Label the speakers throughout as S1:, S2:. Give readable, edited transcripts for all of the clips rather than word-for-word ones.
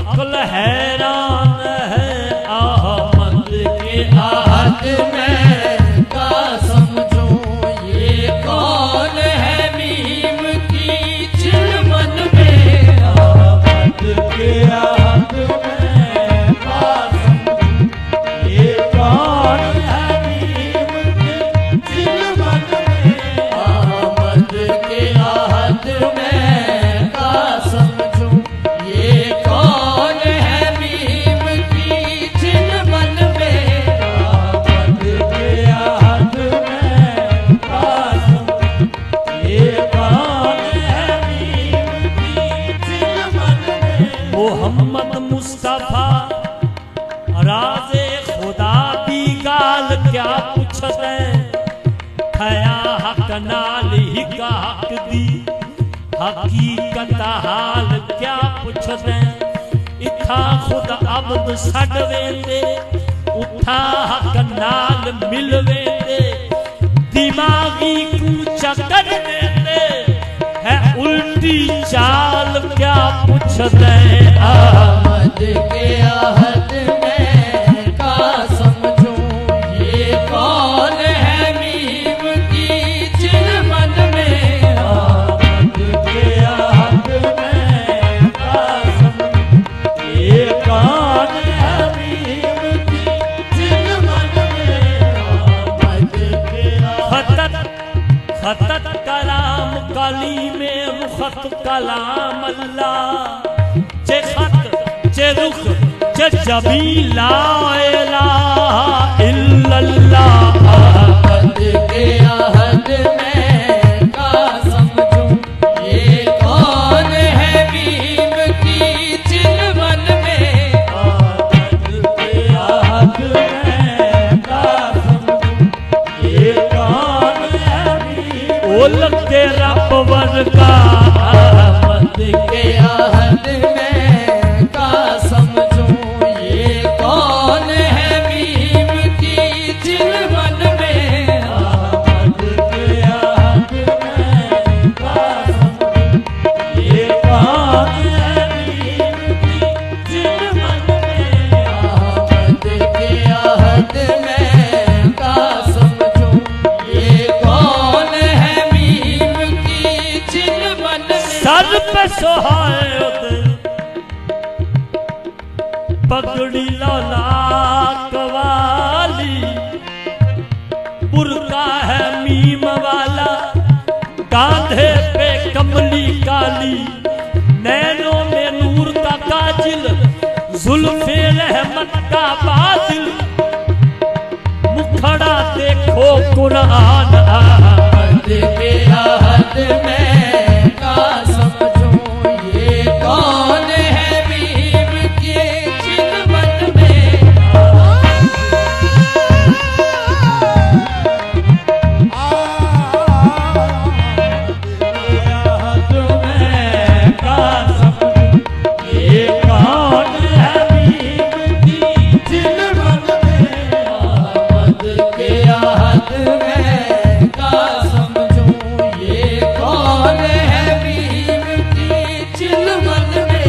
S1: अक्ल हैरान है अहमद के आहद में का समझूं ये कौन है मीम की चिलमन में अहमद के आहद में का समझूं ये कौन है मीम की चिलमन में अहमद के आहद में का समझूं ये कौन है मीम की चिलमन में अहमद के आहद में का समझूं ये कौन है मीम की चिलमन में। मोहम्मद मुस्तफा राज़े खुदा दी गाल क्या पुछदे खया हक नाल ही का हक दी हकीकत हाल क्या पुछदे इथा खुद अब्द छड़ वेंदे उठा हक नाल मिल वेंदे दिमागी कूचा कर देंदे है उल्टी चाल क्या पुछदे अहमद के आहद में का समझूं ये कौन है मीम की चिलमन में अहमद के आहद में का समझूं ये कौन है मीम की चिलमन में अहमद के खतत कलाम कली में रुखत कलाम अल्लाह चे खत चे रुख चे जबी ला इलाहा इल्लल्लाह अहमद के आहद में का समझूं ये कौन है मीम की चिलमन में अहमद के आहद में का समझूं ये कौन है मीम ओ लगते रब वर्गा अहमद के आहद में का समझूं ये कौन है मीम की चिलमन में अहमद के आहद में का समझूं ये कौन है मीम की चिलमन में अहमद के आहद में का समझूं ये कौन है मीम की चिलमन में। सर पे सोहाए पगड़ी लौलाक वाली बुर्का है मीम वाला कांधे पे कमली काली नैनों में नूर का काजिल जुल्फे रहमत का बादल मुखड़ा देखो कुरान अहमद के आहद में का समझूं ये कौन है मीम के चिलमन में आहद में का समझूं ये कौन है मीम की चिलमन में अहमद के आहद में का समझूं ये कौन है मीम की चिलमन में।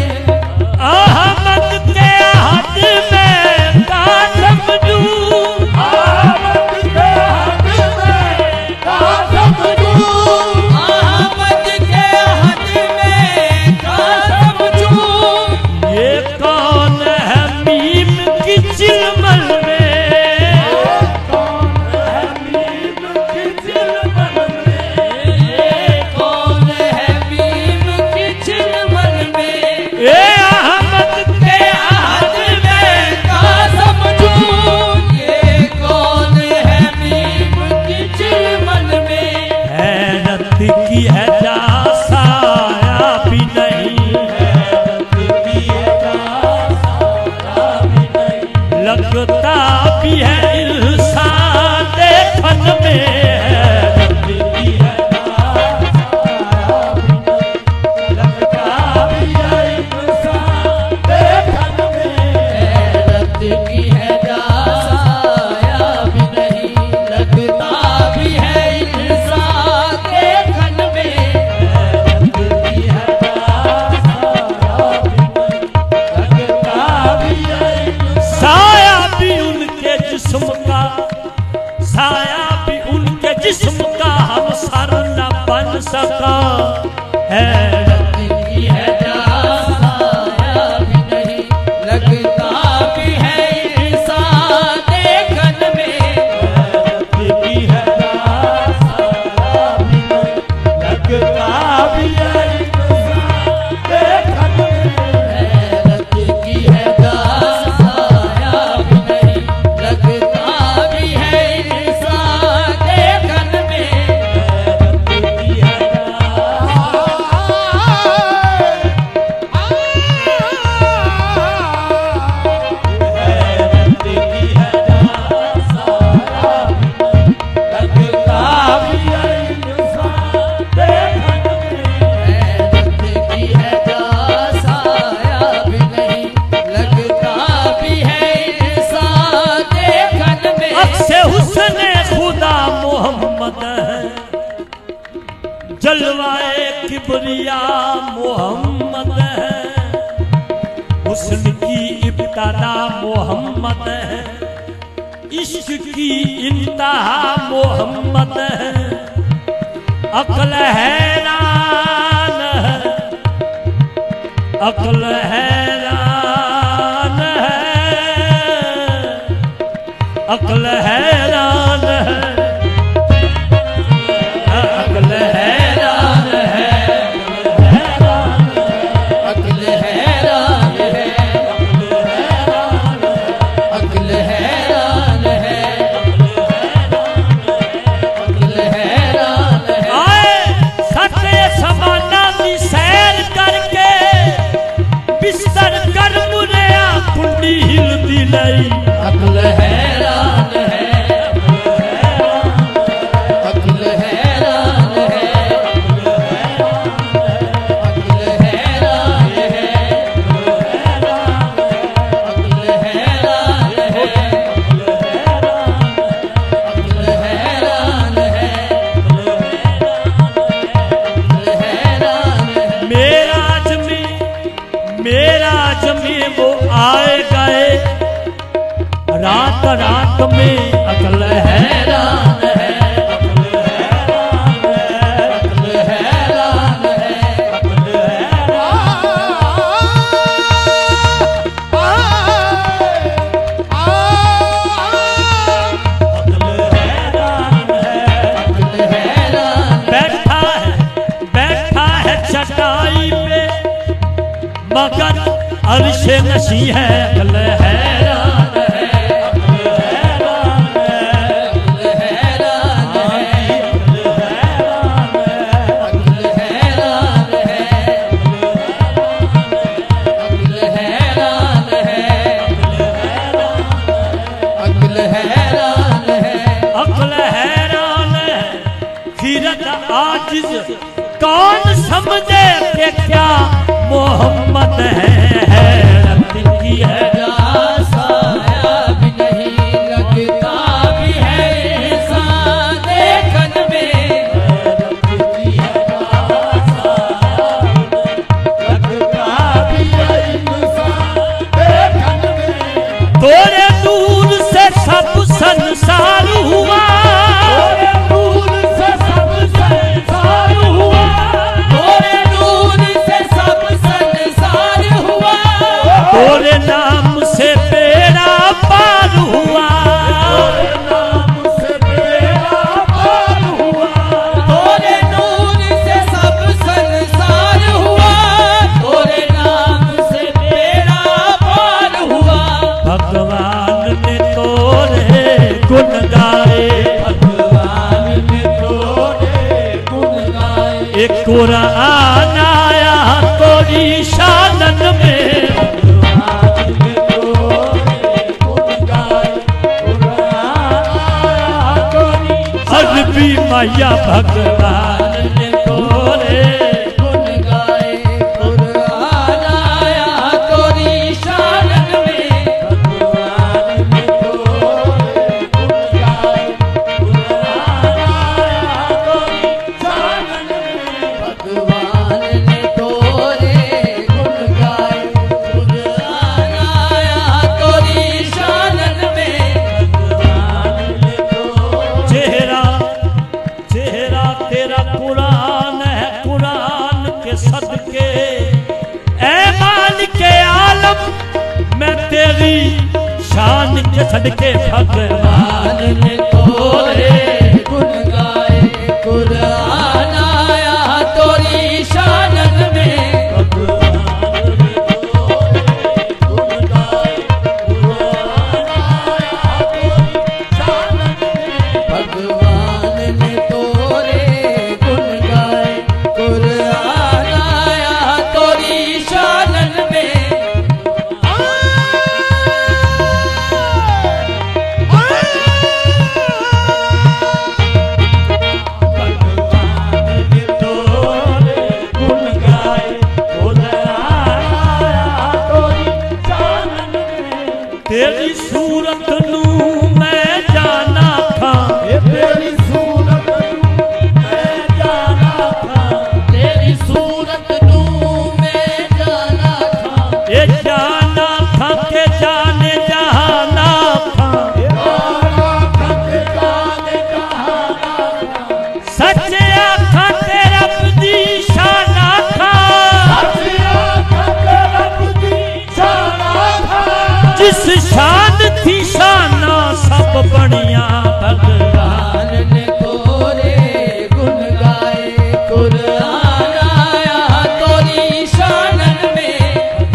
S1: मोहम्मद है, इश्क की इंतहा मोहम्मद है, अक्ल हैरान है, अक्ल हैरान है, अक्ल हैरान है, अक्ल हैरान है, अक्ल हैरान है, अक्ल हैरान है, अक्ल हैरान है। आए सत्य समाना दी सैर करके बिस्तर कर मुनिया कुंडी हिलती नहीं, अक्ल हैरान है, अक्ल हैरान है, अक्ल हैरान है, अक्ल हैरान है, अक्ल हैरान है, अक्ल हैरान है। मेराज में वो आए गए रात रात में, अक्ल हैरान है, अक्ल हैरान है, अक्ल हैरान है, अक्ल हैरान है, अक्ल हैरान। बैठा है चटाई पे मगर अर्श नशी है, अक्ल हैरान है, अक्ल हैरान है, अक्ल हैरान है, अक्ल हैरान है, अक्ल हैरान है, अक्ल हैरान है, अक्ल हैरान है। खीरत आजिज कौन समझे कि क्या मोहम्मद है, हैरत की है साया भी नहीं लगता भी है इंसान देखन में, हैरत की है साया लगता भी है इंसान देखन में। तोरे दूर से सब संसार हुआ, तोरे दूर से सब संसार हुआ, तोरे दूर से सब संसार हुआ, तोरे नाम से बेड़ा पार हुआ, तोरे नाम से बेड़ा पार हुआ, तोरे नूर से सब संसार हुआ, तोरे नाम से बेड़ा पार हुआ। भगवान ने तोरे गुण गाए, भगवान ने तोरे गुण गाए, एक कुरान आया तोरी शानन में, भगवान ने तोरे गुण गाए, कुरान आया तोरी अरबी मैया, भगवान ने तोरे गुण गाए, कुरान आया तोरी शानन में, भगवान ने तोरे गुण गाए, कुरान आया तोरी शानन में, भगवान ने तोरे गुण गाए, कुरान आया तोरी शानन में, भगवान ने तोरे। चेहरा तेरा कुरान है, कुरान के सदके ऐ मालिक आलम मैं तेरी शान के सदके, भगवान ने तोरे गुण गाए, कुरान आया तोरी शानन में, भगवान ने तोरे गुण गाए, कुरान आया तोरी शानन में, भगवान ने तोरे गुण गाए, कुरान आया तोरी शानन में। तेरी सूरत नू मैं जाना था, तेरी सूरत नू मैं जाना था, तेरी सूरत नू मैं जाना था, ये जाना था के जाने जा जिस शान थी शाना सब बनिया भगवान
S2: ने तोरे गुण गाए कुरान आया तोरी शानन में।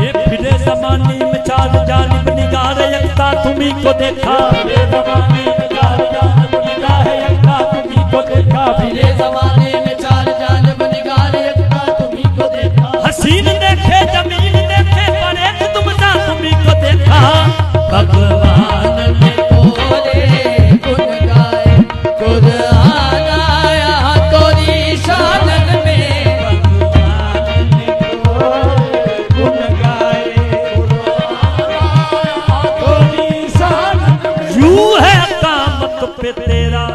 S1: ये फिरे जमाने में चार जानिब निगाह यकता तुम्ही को देखा,
S2: फिरे जमाने में चार जानिब निगाह यकता तुम्ही को देखा, फिरे जमाने में चार जानिब निगाह यकता तुम्ही को देखा।
S1: हसीन देखे जमीन देखे पर एक तुम सा तुम्ही को देखा।
S2: भगवान ने तोरे गुण गाए कुरान आया तोरी शानन में। भगवान ने तोरे गुण गाए कुरान आया तोरी शानन में।
S1: यूं है कामत पे तेरा,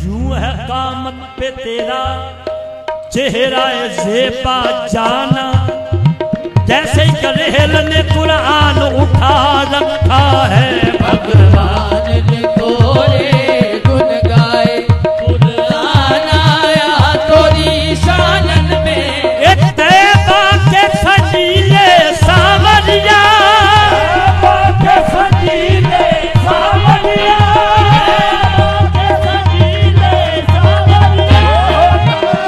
S1: यूं है कामत पे तेरा चेहरा ज़ेबा जाना, जैसे करेल ने कुरान उठा रखा है।
S2: भगवान ने तोरे गुण गाए कुरान आया तोरी शानन में।
S1: एक तैबा के सजीले सावरिया,
S2: तैबा के सजीले सावरिया, तैबा के सजीले सावरिया,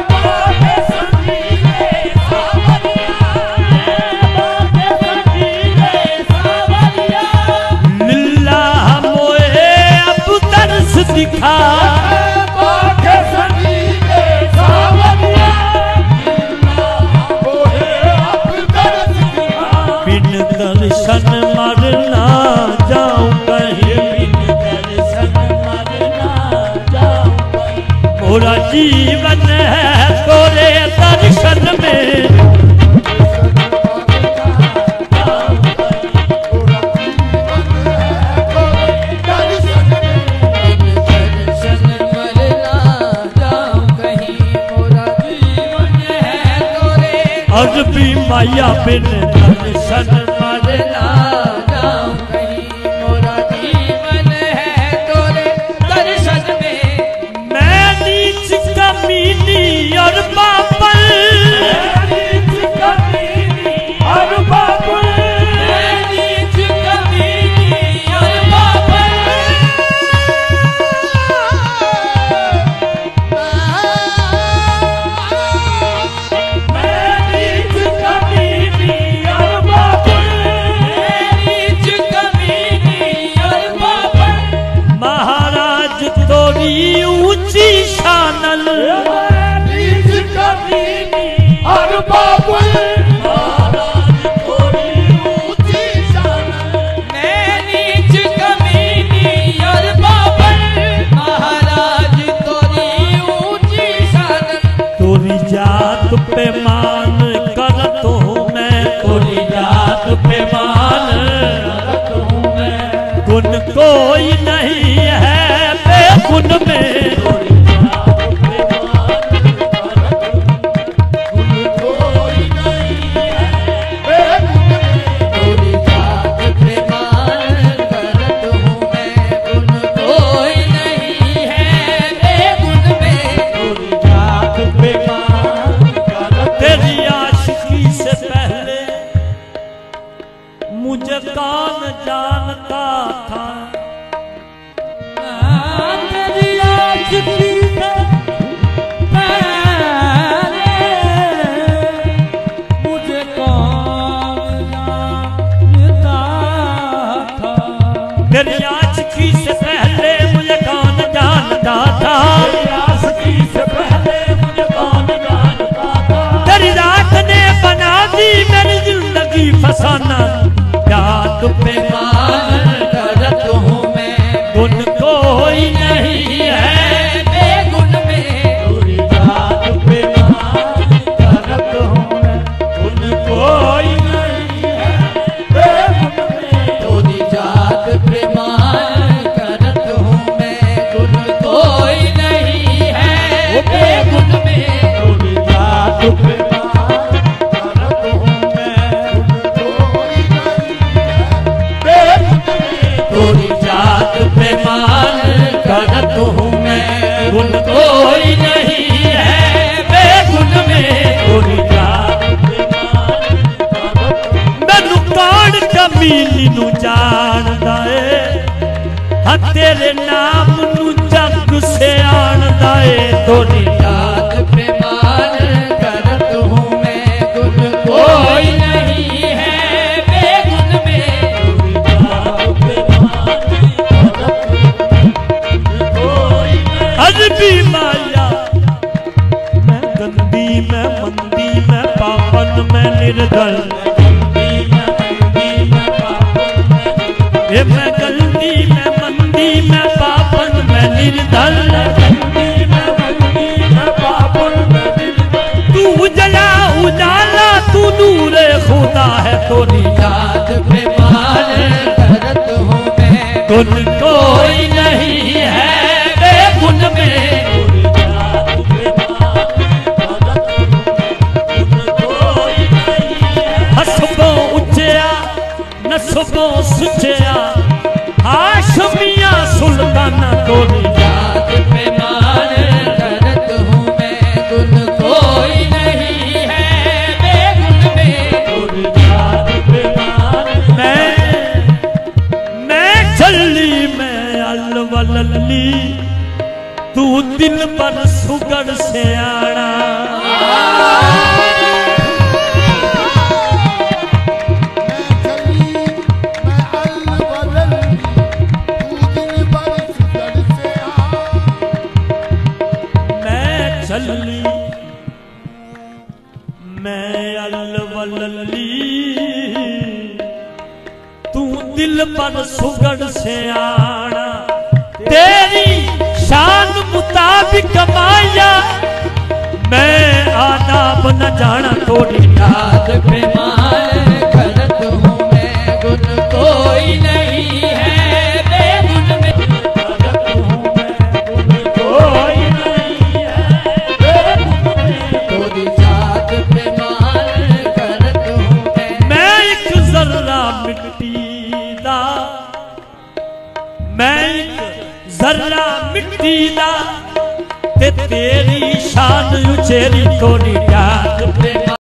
S2: तैबा के सजीले सावरिया, तैबा के सजीले सावरिया।
S1: लिल्लाह मोए अब दर्श दिखा,
S2: तैबा के सजीले सावरिया, लिल्लाह मोए अब दर्श दिखा।
S1: बिन दर्शन मरना जाऊं कहीं,
S2: बिन दर्शन मरना जाऊं कहीं।
S1: मोरा जीवन है तोरे दर्शन में। अरबी माया बिन दर्शन मरना, मैं नीच कमीनी और बाबल, महाराज तोरी ऊंची शानल, तोरी जात पे मान करत हूँ मैं, तोरी जात पे मान करत हूँ मैं। गुण कोई नहीं है बेगुण में, तेरी आशिकी से पहले मुझे कौन जानता था।
S2: तेरी आशिकी से पहले मुझे कौन जानता था।
S1: तेरी आशिकी से पहले मुझे कौन जानता था। तेरी रात ने बना दी मेरी जिंदगी फसाना, याद पे मान
S2: करत हूँ मैं,
S1: गुण कोई नहीं है
S2: बेगुन में। तोरी जात पे मान करत हूँ मैं,
S1: गुण कोई नहीं है
S2: बेगुन में। तोरी जात पे मान करत हूँ मैं, गुन कोई नहीं है बेगुन में। तोरी जात पे
S1: गुण कोई नहीं है बेगुण में। मैनू कान का कमीनी नू जानदा ए हाँ तेरे नाम नू जग से आणदा ए तोरी
S2: जात पे मान करत हूँ मैं गुण कोई नहीं है बेगुन में
S1: अजबी माया मैं गंदी मैं मंदी मैं पापन मैं निर्दल ये मैं गंदी मैं मंदी मैं पापन मैं निर्दल तू उजला उजाला तू नूरे खुदा है तोरी
S2: जात पे मान करत हूँ मैं
S1: गुण कोई नहीं है बेगुन में हसबो उच्चया नसबो सुचया हाशमिया सुल्ताना तोरी
S2: जात पे मान करत हूँ मैं गुण कोई नहीं है बेगुन में
S1: मैं चली मैं अलवलली तू दिल पर सुगड़ से आना चली मैं अलवलली तू दिल पर सुगड़ से आना तेरी शान मुताबिक माया मैं आदाब न जाना तोरी
S2: जात पे मान करत हूँ मैं गुण कोई नहीं है बेगुन में
S1: जरा मिट्टी दा ते तेरी शान उचेरी तोरी जात पे